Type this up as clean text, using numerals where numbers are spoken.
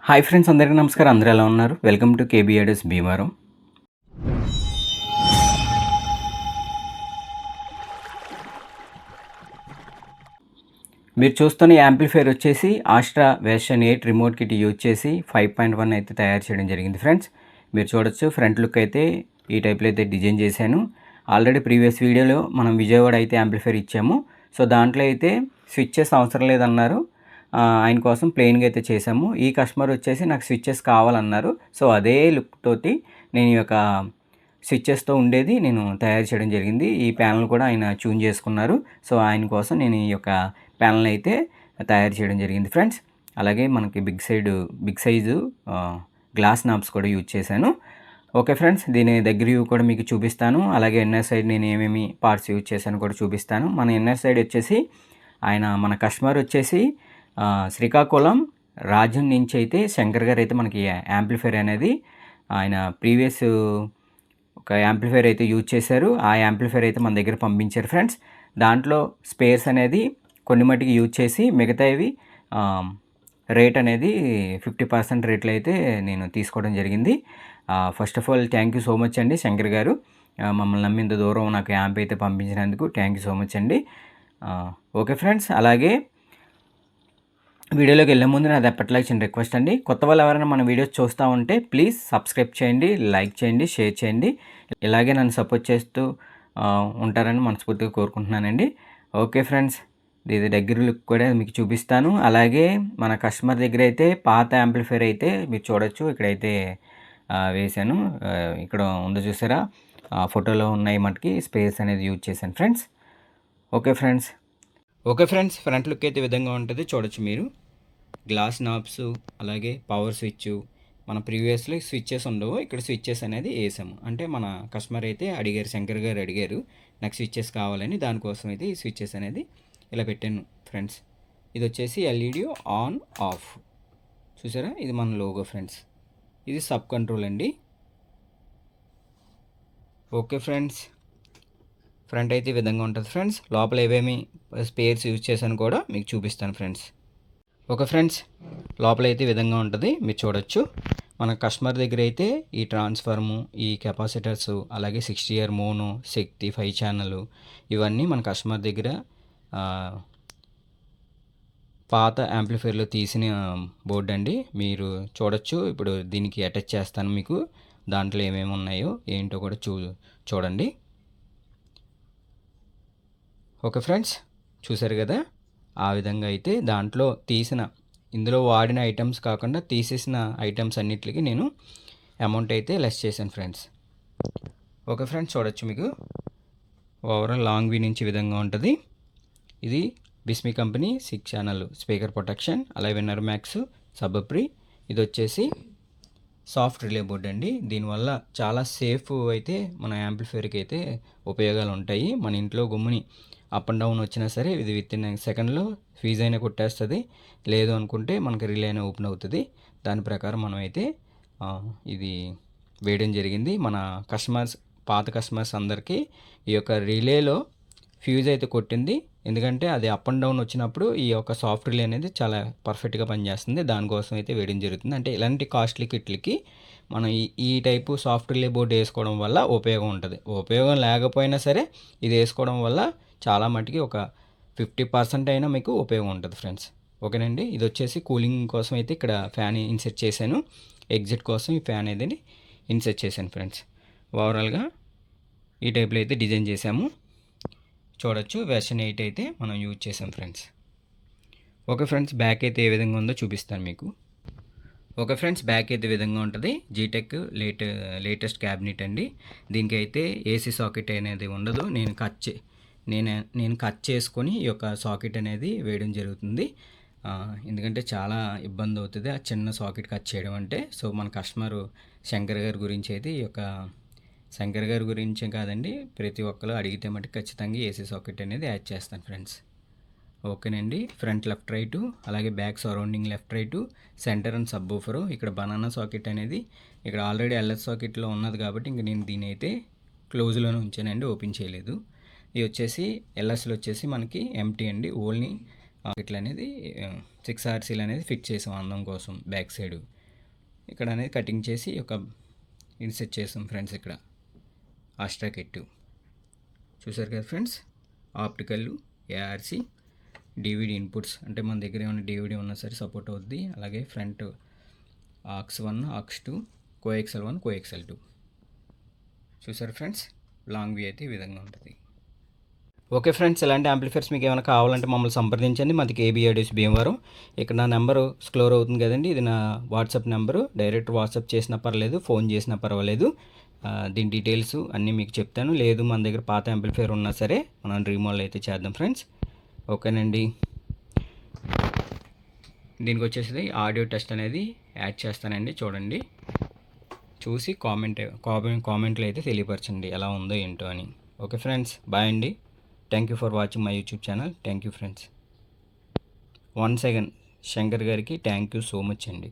Hi friends, అందరికీ నమస్కారం. అందరూ ఎలా ఉన్నారు? Welcome to KB ideas Bhimavaram. మీరు చూస్తున్న యాంప్లిఫైర్ వచ్చేసి ఆస్ట్రా వెర్షన్ 8 రిమోట్ కిట్ యూజ్ చేసి 5.1 అయితే తయారు చేయడం జరిగింది ఫ్రెండ్స్. మీరు చూడొచ్చు, ఫ్రంట్ లుక్ అయితే ఈ టైప్లో అయితే డిజైన్ చేశాను. ఆల్రెడీ ప్రీవియస్ వీడియోలో మనం విజయవాడ అయితే యాంప్లిఫైర్ ఇచ్చాము. సో దాంట్లో అయితే స్విచ్చెస్ అవసరం లేదన్నారు. ఆయన కోసం ప్లెయిన్గా అయితే చేసాము. ఈ కస్టమర్ వచ్చేసి నాకు స్విచ్చెస్ కావాలన్నారు. సో అదే లుక్ తోటి నేను ఈ యొక్క స్విచ్చెస్తో ఉండేది నేను తయారు చేయడం జరిగింది. ఈ ప్యానల్ కూడా ఆయన ట్యూన్ చేసుకున్నారు. సో ఆయన కోసం నేను ఈ యొక్క ప్యానల్ అయితే తయారు చేయడం జరిగింది ఫ్రెండ్స్. అలాగే మనకి బిగ్ సైజు గ్లాస్ నాబ్స్ కూడా యూజ్ చేశాను. ఓకే ఫ్రెండ్స్, దీని దగ్గర వ్యూ కూడా మీకు చూపిస్తాను. అలాగే ఇన్నర్ సైడ్ నేను ఏమేమి పార్ట్స్ యూజ్ చేశాను కూడా చూపిస్తాను. మన ఇన్నర్ సైడ్ వచ్చేసి మన కస్టమర్ వచ్చేసి శ్రీకాకుళం రాజ్యం నుంచి అయితే శంకర్ గారు అయితే మనకి యాంప్లిఫైర్ అనేది ఆయన ప్రీవియస్ ఒక యాంప్లిఫైర్ అయితే యూజ్ చేశారు. ఆ యాంప్లిఫైర్ అయితే మన దగ్గర పంపించారు ఫ్రెండ్స్. దాంట్లో స్పేర్స్ అనేది కొన్ని మట్టుకు యూజ్ చేసి మిగతావి రేట్ అనేది 50% రేట్లో అయితే నేను తీసుకోవడం జరిగింది. First of all thank you so much అండి శంకర్ గారు, మమ్మల్ని నమ్మి ఇంత దూరం నాకు యాంప్ అయితే పంపించినందుకు థ్యాంక్ యూ సో మచ్ అండి. ఓకే ఫ్రెండ్స్, అలాగే వీడియోలోకి వెళ్ళే ముందు నాది ఎప్పటిలాగా చిన్న రిక్వెస్ట్ అండి. కొత్త వాళ్ళు ఎవరైనా మన వీడియోస్ చూస్తూ ఉంటే ప్లీజ్ సబ్స్క్రైబ్ చేయండి, లైక్ చేయండి, షేర్ చేయండి. ఇలాగే నన్ను సపోర్ట్ చేస్తూ ఉంటారని మనస్ఫూర్తిగా కోరుకుంటున్నానండి. ఓకే ఫ్రెండ్స్, ఇది దగ్గర లుక్ కూడా మీకు చూపిస్తాను. అలాగే మన కస్టమర్ దగ్గర అయితే పాత యాంప్లిఫైర్ అయితే మీరు చూడొచ్చు, ఇక్కడైతే వేశాను. ఇక్కడ ఉందో చూసారా, ఫోటోలో ఉన్నాయి మటుకి స్పేస్ అనేది యూజ్ చేశాను friends. Okay friends, front look అయితే విధంగా ఉంటుంది చూడొచ్చు మీరు. గ్లాస్ నాబ్స్, అలాగే పవర్ స్విచ్. మన ప్రీవియస్లో స్విచ్చెస్ ఉండవు, ఇక్కడ స్విచ్చెస్ అనేది వేసాము. అంటే మన కస్టమర్ అయితే అడిగారు, శంకర్ గారు అడిగారు నాకు స్విచ్చెస్ కావాలని. దానికోసం అయితే ఈ స్విచ్చెస్ అనేది ఇలా పెట్టాను ఫ్రెండ్స్. ఇది వచ్చేసి ఎల్ఈడి ఆన్ ఆఫ్ చూసారా, ఇది మన లోగో ఫ్రెండ్స్. ఇది సబ్ కంట్రోల్ అండి. ఓకే ఫ్రెండ్స్, ఫ్రంట్ అయితే ఈ విధంగా ఉంటుంది ఫ్రెండ్స్. లోపల ఏమేమి స్పేర్స్ యూజ్ చేశాను కూడా మీకు చూపిస్తాను ఫ్రెండ్స్. ఓకే ఫ్రెండ్స్, లోపల అయితే ఈ విధంగా ఉంటుంది మీరు చూడొచ్చు. మన కస్టమర్ దగ్గర అయితే ఈ ట్రాన్స్ఫార్ము, ఈ కెపాసిటర్స్, అలాగే 60R మోనో, శక్తి 5 ఛానల్, ఇవన్నీ మన కస్టమర్ దగ్గర పాత యాంప్లిఫైర్లో తీసిన బోర్డు అండి. మీరు చూడొచ్చు. ఇప్పుడు దీనికి అటాచ్ చేస్తాను మీకు. దాంట్లో ఏమేమి ఉన్నాయో ఏంటో కూడా చూడండి. ఓకే ఫ్రెండ్స్, చూసారు కదా, ఆ విధంగా అయితే దాంట్లో ఇందులో వాడిన ఐటమ్స్ కాకుండా తీసేసిన ఐటమ్స్ అన్నిటికీ నేను అమౌంట్ అయితే లెస్ చేశాను ఫ్రెండ్స్. ఓకే ఫ్రెండ్స్, చూడొచ్చు మీకు ఓవరాల్ లాంగ్ వీ నుంచి విధంగా ఉంటుంది. ఇది బిస్మీ కంపెనీ 6 ఛానల్ స్పీకర్ ప్రొటెక్షన్, అలాగే విన్నర్ మ్యాక్స్ సబ్బప్రీ. ఇది వచ్చేసి సాఫ్ట్ రిలే బోర్డ్ అండి. దీనివల్ల చాలా సేఫ్ అయితే మన యాంప్లిఫైర్కి అయితే ఉపయోగాలు ఉంటాయి. మన ఇంట్లో గుమ్ముని అప్ అండ్ డౌన్ వచ్చినా సరే ఇది విత్ ఇన్ సెకండ్లో ఫీజ్ అయినా కొట్టేస్తుంది. లేదు అనుకుంటే మనకి రిలే అయినా ఓపెన్ అవుతుంది. దాని ప్రకారం మనం అయితే ఇది వేయడం జరిగింది. మన పాత కస్టమర్స్ అందరికీ ఈ యొక్క రిలేలో ఫ్యూజ్ అయితే కొట్టింది. ఎందుకంటే అది అప్ అండ్ డౌన్ వచ్చినప్పుడు ఈ యొక్క సాఫ్ట్ రిలే అనేది చాలా పర్ఫెక్ట్గా పనిచేస్తుంది. దానికోసం అయితే వేయడం జరుగుతుంది. అంటే ఇలాంటి కాస్ట్లీ కిట్లకి మనం ఈ టైపు సాఫ్ట్ రిలే బోర్డు వేసుకోవడం వల్ల ఉపయోగం ఉంటుంది. ఉపయోగం లేకపోయినా సరే ఇది వేసుకోవడం వల్ల చాలా మటుకి ఒక 50% అయినా మీకు ఉపయోగం ఉంటుంది ఫ్రెండ్స్. ఓకేనండి, ఇది వచ్చేసి కూలింగ్ కోసం అయితే ఇక్కడ ఫ్యాన్ ఇన్సెట్ చేశాను. ఎగ్జిట్ కోసం ఈ ఫ్యాన్ అనేది ఇన్సెట్ చేశాను ఫ్రెండ్స్. ఓవరాల్గా ఈ టైప్లో అయితే డిజైన్ చేశాము. చూడొచ్చు, వెర్షన్ 8 అయితే మనం యూజ్ చేసాం ఫ్రెండ్స్. ఓకే ఫ్రెండ్స్, బ్యాక్ అయితే ఏ విధంగా ఉందో చూపిస్తాను మీకు. ఓకే ఫ్రెండ్స్, బ్యాక్ అయితే విధంగా ఉంటుంది. జీటెక్ లేటెస్ట్ క్యాబినెట్ అండి. దీనికి అయితే ఏసీ సాకెట్ అనేది ఉండదు. నేను కట్ చేసుకొని ఈ యొక్క సాకెట్ అనేది వేయడం జరుగుతుంది. ఎందుకంటే చాలా ఇబ్బంది అవుతుంది ఆ చిన్న సాకెట్ కట్ చేయడం అంటే. సో మన కస్టమరు శంకర్ గారి గురించి అయితే ఈ యొక్క శంకర్ గారి గురించే కాదండి, ప్రతి ఒక్కరు అడిగితే మటుకు ఖచ్చితంగా ఏసీ సాకెట్ అనేది యాడ్ చేస్తాను ఫ్రెండ్స్. ఓకేనండి, ఫ్రంట్ లెఫ్ట్ రైటు, అలాగే back surrounding left right, centre and sub woofer. ఇక్కడ బనానా సాకెట్ అనేది ఇక్కడ ఆల్రెడీ ఎల్ఎస్ సాకెట్లో ఉన్నది కాబట్టి ఇంక నేను దీని అయితే క్లోజ్లోనే ఉంచానండి, ఓపెన్ చేయలేదు. ఇది వచ్చేసి ఎల్ఎస్లో వచ్చేసి మనకి ఎంటీ అండి. ఓన్లీ సాకెట్లు అనేది 6 RCలు అనేది ఫిట్ చేసాం అందం కోసం బ్యాక్ సైడ్. ఇక్కడ అనేది కటింగ్ చేసి ఒక ఇన్సెట్ చేస్తాం ఫ్రెండ్స్. ఇక్కడ ఆస్ట్రా కిట్ చూసారు కదా friends. Optical, ARC, DVD inputs అంటే మన దగ్గర ఏమైనా డివిడి ఉన్నా సరే సపోర్ట్ అవుద్ది. అలాగే ఫ్రంట్ AUX1, AUX2, కోఎక్సెల్1, కోఎక్సెల్2 చూసారు ఫ్రెండ్స్. లాంగ్ వ్యూ అయితే ఈ విధంగా ఉంటుంది. ఓకే ఫ్రెండ్స్, ఇలాంటి యాంప్లిఫైర్స్ మీకు ఏమైనా కావాలంటే మమ్మల్ని సంప్రదించండి. మాది కేబీ ఆడియోస్ భీమవరం. ఇక్కడ నా నెంబరు స్క్రోల్ అవుతుంది కదండి, ఇది నా వాట్సాప్ నెంబరు. డైరెక్ట్ వాట్సాప్ చేసినా పర్లేదు, ఫోన్ చేసినా పర్వాలేదు. దీని డీటెయిల్స్ అన్నీ మీకు చెప్తాను. లేదు మన దగ్గర పాత యాంప్లిఫైర్ ఉన్నా సరే మనం రీమోడల్ అయితే చేద్దాం ఫ్రెండ్స్. ఓకేనండి. దీనికి వచ్చేసి ఆడియో టెస్ట్ అనేది యాడ్ చేస్తానండి, చూడండి. చూసి కామెంట్లో అయితే తెలియపరచండి ఎలా ఉందో ఏంటో అని. ఓకే ఫ్రెండ్స్, బాయ్ అండి. Thank you for watching my YouTube channel. Thank you friends. Once again Shankar గారికి థ్యాంక్ యూ సో మచ్ అండి.